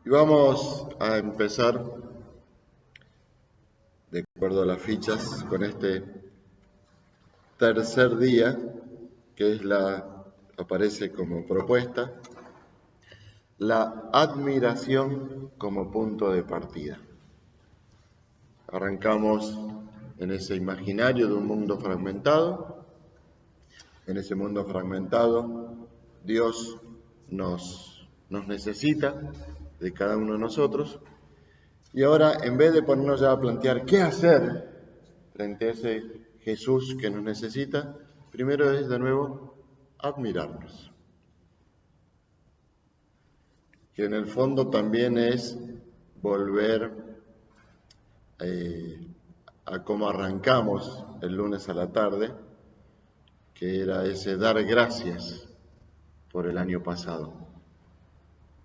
Y vamos a empezar, de acuerdo a las fichas, con este tercer día, que aparece como propuesta, la admiración como punto de partida. Arrancamos en ese imaginario de un mundo fragmentado. En ese mundo fragmentado, Dios nos necesita de cada uno de nosotros. Y ahora, en vez de ponernos ya a plantear qué hacer frente a ese Jesús que nos necesita, primero es de nuevo admirarnos. Que en el fondo también es volver a cómo arrancamos el lunes a la tarde, que era ese dar gracias por el año pasado.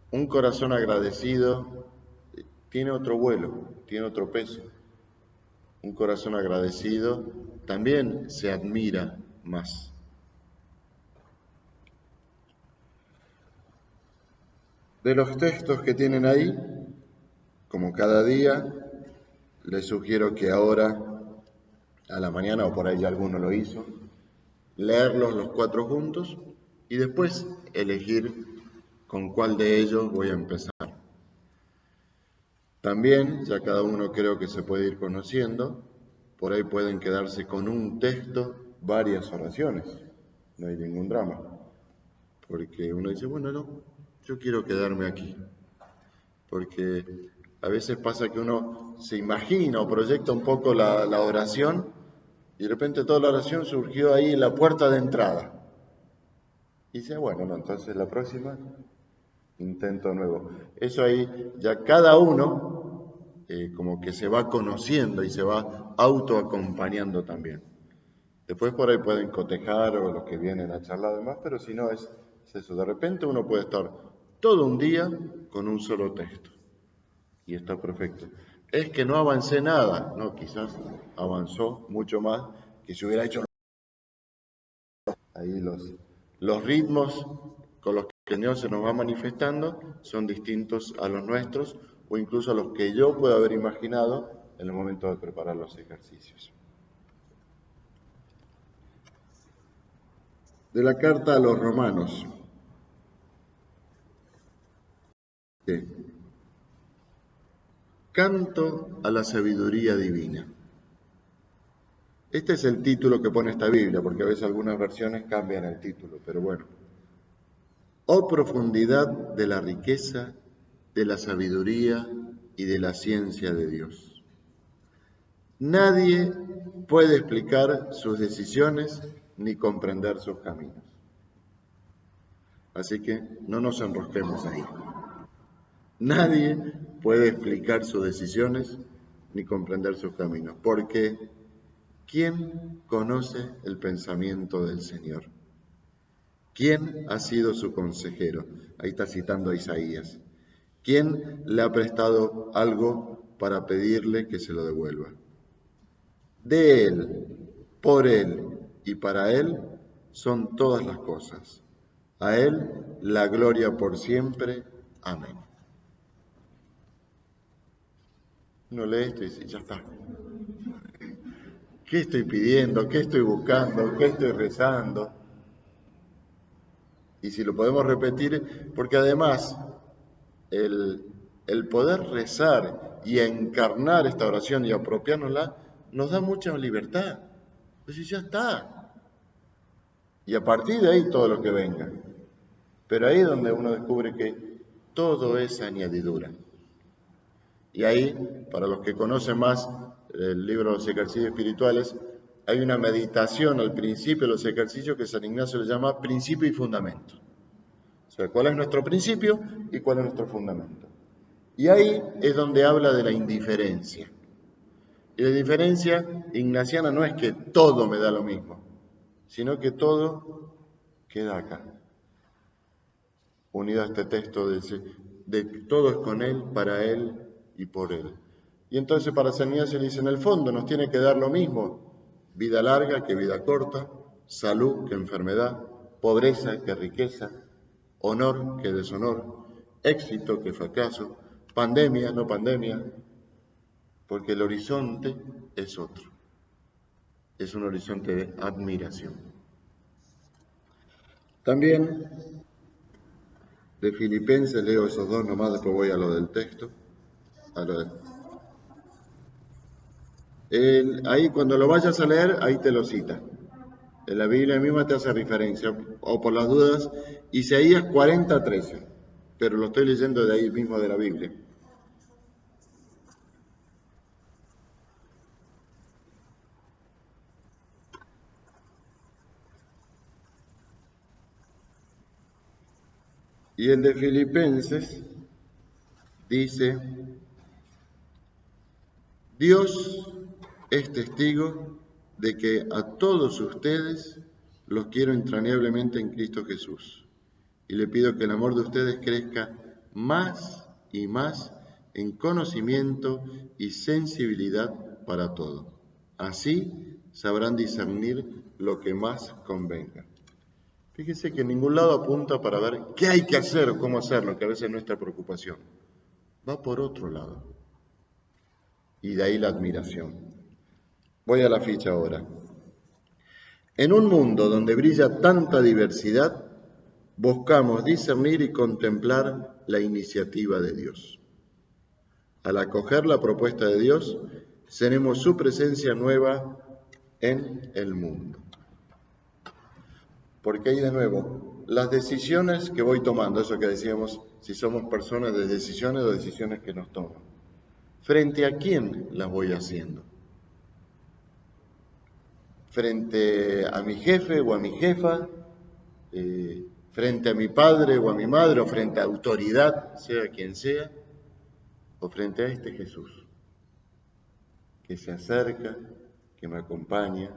Un corazón agradecido tiene otro vuelo, tiene otro peso. Un corazón agradecido también se admira más. De los textos que tienen ahí, como cada día, les sugiero que ahora, a la mañana, o por ahí ya alguno lo hizo, leerlos los 4 juntos y después elegir con cuál de ellos voy a empezar. También, ya cada uno creo que se puede ir conociendo, por ahí pueden quedarse con un texto, varias oraciones, no hay ningún drama, porque uno dice, bueno, no, yo quiero quedarme aquí, porque a veces pasa que uno se imagina o proyecta un poco la oración y de repente toda la oración surgió ahí en la puerta de entrada. Y dice, bueno, no, entonces la próxima intento nuevo. Eso ahí ya cada uno como que se va conociendo y se va autoacompañando también. Después por ahí pueden cotejar o los que vienen a charlar además, pero si no es eso. De repente uno puede estar todo un día con un solo texto y está perfecto. Es que no avancé nada, no, quizás avanzó mucho más que si hubiera hecho ahí los ritmos con los que el Señor se nos va manifestando son distintos a los nuestros o incluso a los que yo puedo haber imaginado en el momento de preparar los ejercicios. De la carta a los romanos. Canto a la sabiduría divina. Este es el título que pone esta Biblia, porque a veces algunas versiones cambian el título, pero bueno. Oh profundidad de la riqueza, de la sabiduría y de la ciencia de Dios. Nadie puede explicar sus decisiones ni comprender sus caminos. Así que no nos enrosquemos ahí. Nadie puede explicar sus decisiones ni comprender sus caminos, porque ¿quién conoce el pensamiento del Señor? ¿Quién ha sido su consejero? Ahí está citando a Isaías. ¿Quién le ha prestado algo para pedirle que se lo devuelva? De Él, por Él y para Él son todas las cosas. A Él la gloria por siempre. Amén. Uno lee esto y dice, ya está. ¿Qué estoy pidiendo? ¿Qué estoy buscando? ¿Qué estoy rezando? Y si lo podemos repetir, porque además el poder rezar y encarnar esta oración y apropiárnosla nos da mucha libertad. Entonces ya está. Y a partir de ahí todo lo que venga. Pero ahí es donde uno descubre que todo es añadidura. Y ahí, para los que conocen más el libro de los ejercicios espirituales, hay una meditación al principio de los ejercicios que San Ignacio le llama principio y fundamento. O sea, ¿cuál es nuestro principio y cuál es nuestro fundamento? Y ahí es donde habla de la indiferencia. Y la indiferencia ignaciana no es que todo me da lo mismo, sino que todo queda acá. Unido a este texto de todo es con Él, para Él y por Él. Y entonces para San Ignacio le dice, en el fondo nos tiene que dar lo mismo, vida larga que vida corta, salud que enfermedad, pobreza que riqueza, honor que deshonor, éxito que fracaso, pandemia, no pandemia, porque el horizonte es otro. Es un horizonte de admiración. También de Filipenses leo esos dos nomás, después voy a lo del texto. Ahí cuando lo vayas a leer, ahí te lo cita. En la Biblia misma te hace referencia, o por las dudas, Isaías 40:13, pero lo estoy leyendo de ahí mismo de la Biblia. Y el de Filipenses dice, Dios es testigo de que a todos ustedes los quiero entrañablemente en Cristo Jesús. Y le pido que el amor de ustedes crezca más y más en conocimiento y sensibilidad para todo. Así sabrán discernir lo que más convenga. Fíjese que en ningún lado apunta para ver qué hay que hacer o cómo hacerlo, que a veces es nuestra preocupación. Va por otro lado. Y de ahí la admiración. Voy a la ficha ahora. En un mundo donde brilla tanta diversidad, buscamos discernir y contemplar la iniciativa de Dios. Al acoger la propuesta de Dios, seremos su presencia nueva en el mundo. Porque ahí de nuevo, las decisiones que voy tomando, eso que decíamos, si somos personas de decisiones o decisiones que nos toman, ¿frente a quién las voy haciendo? ¿Frente a mi jefe o a mi jefa? ¿Frente a mi padre o a mi madre? ¿O frente a autoridad, sea quien sea? ¿O frente a este Jesús que se acerca, que me acompaña,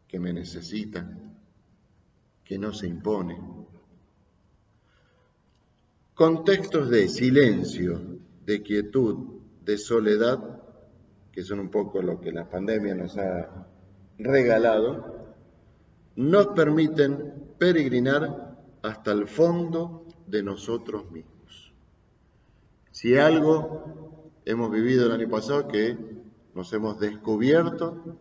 que me necesita, que no se impone? Contextos de silencio, de quietud, de soledad, que son un poco lo que la pandemia nos ha regalado, nos permiten peregrinar hasta el fondo de nosotros mismos. Si algo hemos vivido el año pasado, que nos hemos descubierto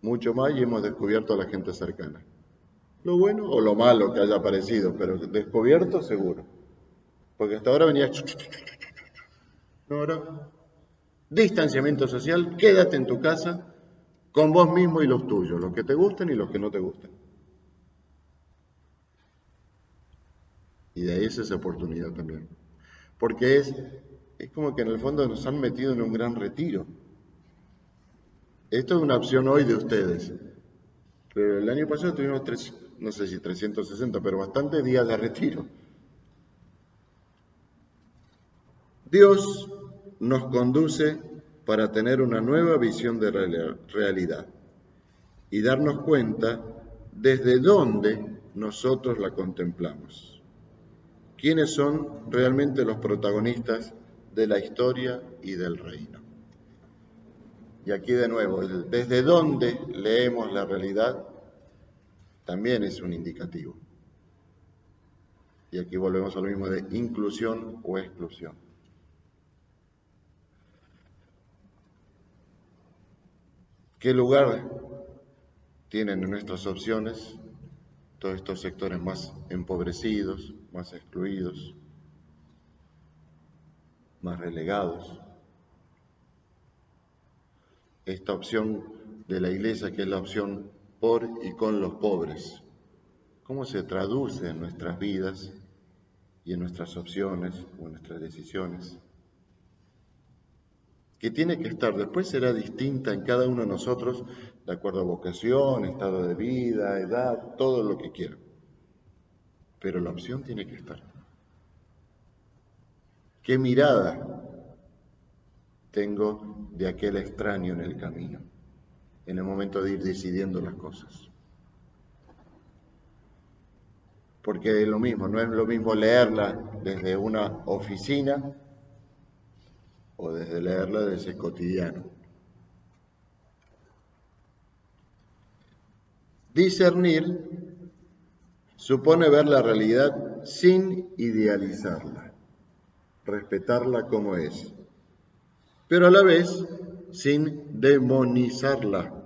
mucho más y hemos descubierto a la gente cercana. Lo bueno o lo malo que haya aparecido, pero descubierto seguro. Porque hasta ahora venía... No, ahora, distanciamiento social, quédate en tu casa con vos mismo y los tuyos, los que te gusten y los que no te gusten. Y de ahí es esa oportunidad también. Porque es como que en el fondo nos han metido en un gran retiro. Esto es una opción hoy de ustedes. Pero el año pasado tuvimos, no sé si 360, pero bastantes días de retiro. Dios nos conduce para tener una nueva visión de realidad y darnos cuenta desde dónde nosotros la contemplamos. ¿Quiénes son realmente los protagonistas de la historia y del reino? Y aquí de nuevo, desde dónde leemos la realidad también es un indicativo. Y aquí volvemos a lo mismo de inclusión o exclusión. ¿Qué lugar tienen en nuestras opciones todos estos sectores más empobrecidos, más excluidos, más relegados? Esta opción de la Iglesia, que es la opción por y con los pobres, ¿cómo se traduce en nuestras vidas y en nuestras opciones o en nuestras decisiones? Que tiene que estar, después será distinta en cada uno de nosotros, de acuerdo a vocación, estado de vida, edad, todo lo que quieran. Pero la opción tiene que estar. ¿Qué mirada tengo de aquel extraño en el camino, en el momento de ir decidiendo las cosas? Porque es lo mismo, no es lo mismo leerla desde una oficina o desde leerla desde el cotidiano. Discernir supone ver la realidad sin idealizarla. respetarla como es, pero a la vez sin demonizarla,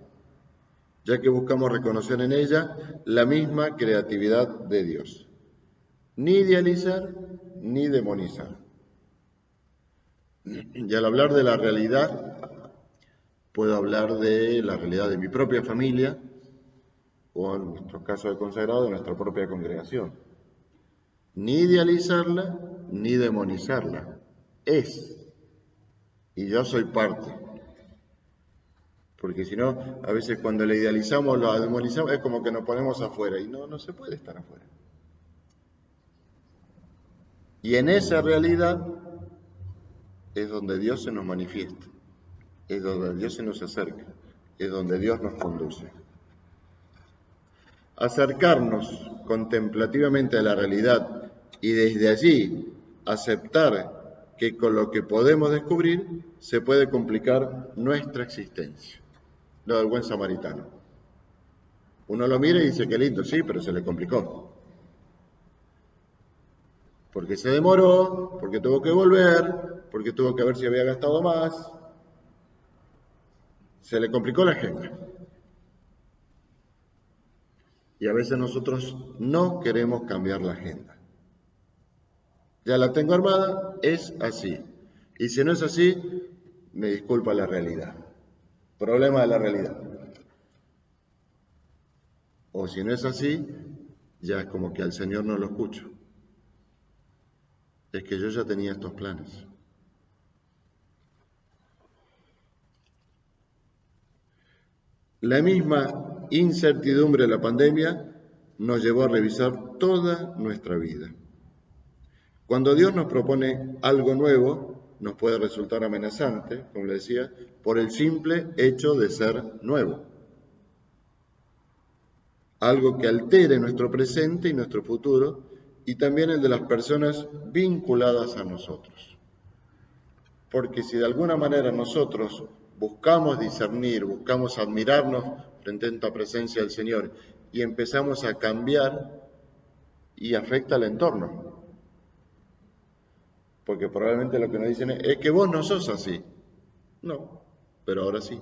ya que buscamos reconocer en ella la misma creatividad de Dios. Ni idealizar, ni demonizar. Y al hablar de la realidad, puedo hablar de la realidad de mi propia familia, o en nuestro caso de consagrado, de nuestra propia congregación. Ni idealizarla, ni demonizarla. Es. Y yo soy parte. Porque si no, a veces cuando la idealizamos, la demonizamos, es como que nos ponemos afuera. Y no se puede estar afuera. Y en esa realidad es donde Dios se nos manifiesta. Es donde Dios se nos acerca. Es donde Dios nos conduce. Acercarnos contemplativamente a la realidad y desde allí aceptar que con lo que podemos descubrir se puede complicar nuestra existencia. Lo del buen samaritano. Uno lo mira y dice, qué lindo, sí, pero se le complicó. Porque se demoró, porque tuvo que volver, porque tuvo que ver si había gastado más. Se le complicó la agenda. Y a veces nosotros no queremos cambiar la agenda. Ya la tengo armada, es así. Y si no es así, me disculpa la realidad. Problema de la realidad. O si no es así, ya es como que al Señor no lo escucho. Es que yo ya tenía estos planes. La misma incertidumbre de la pandemia nos llevó a revisar toda nuestra vida. Cuando Dios nos propone algo nuevo, nos puede resultar amenazante, como le decía, por el simple hecho de ser nuevo. Algo que altere nuestro presente y nuestro futuro, y también el de las personas vinculadas a nosotros. Porque si de alguna manera nosotros buscamos discernir, buscamos admirarnos frente a esta presencia del Señor y empezamos a cambiar, y afecta al entorno. Porque probablemente lo que nos dicen es que vos no sos así. No, pero ahora sí.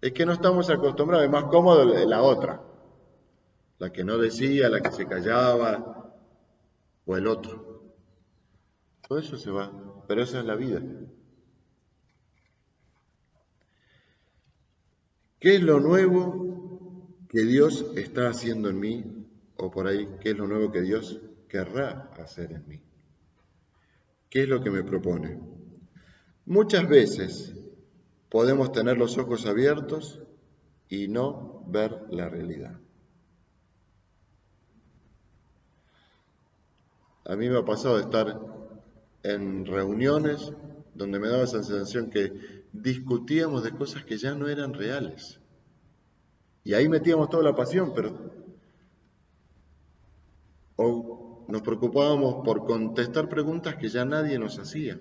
Es que no estamos acostumbrados, es más cómodo la otra. La que no decía, la que se callaba, o el otro. Todo eso se va, pero esa es la vida. ¿Qué es lo nuevo que Dios está haciendo en mí? O por ahí, ¿qué es lo nuevo que Dios querrá hacer en mí? ¿Qué es lo que me propone? Muchas veces podemos tener los ojos abiertos y no ver la realidad. A mí me ha pasado de estar en reuniones donde me daba esa sensación que discutíamos de cosas que ya no eran reales. Y ahí metíamos toda la pasión, o nos preocupábamos por contestar preguntas que ya nadie nos hacía.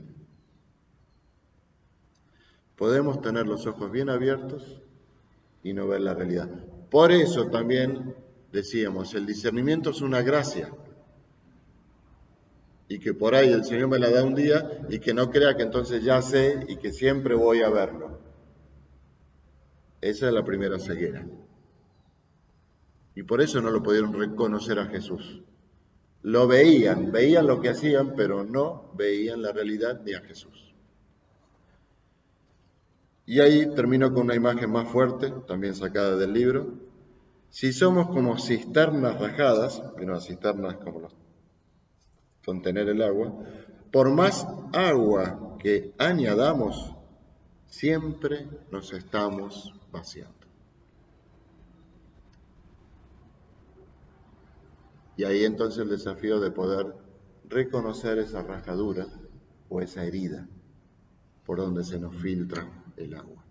Podemos tener los ojos bien abiertos y no ver la realidad. Por eso también decíamos, el discernimiento es una gracia. Y que por ahí el Señor me la da un día y que no crea que entonces ya sé y que siempre voy a verlo. Esa es la primera ceguera. Y por eso no lo pudieron reconocer a Jesús. Lo veían lo que hacían, pero no veían la realidad ni a Jesús. Y ahí termino con una imagen más fuerte, también sacada del libro. Si somos como cisternas rajadas, unas cisternas como los contener el agua, por más agua que añadamos, siempre nos estamos vaciando. Y ahí entonces el desafío de poder reconocer esa rajadura o esa herida por donde se nos filtra el agua.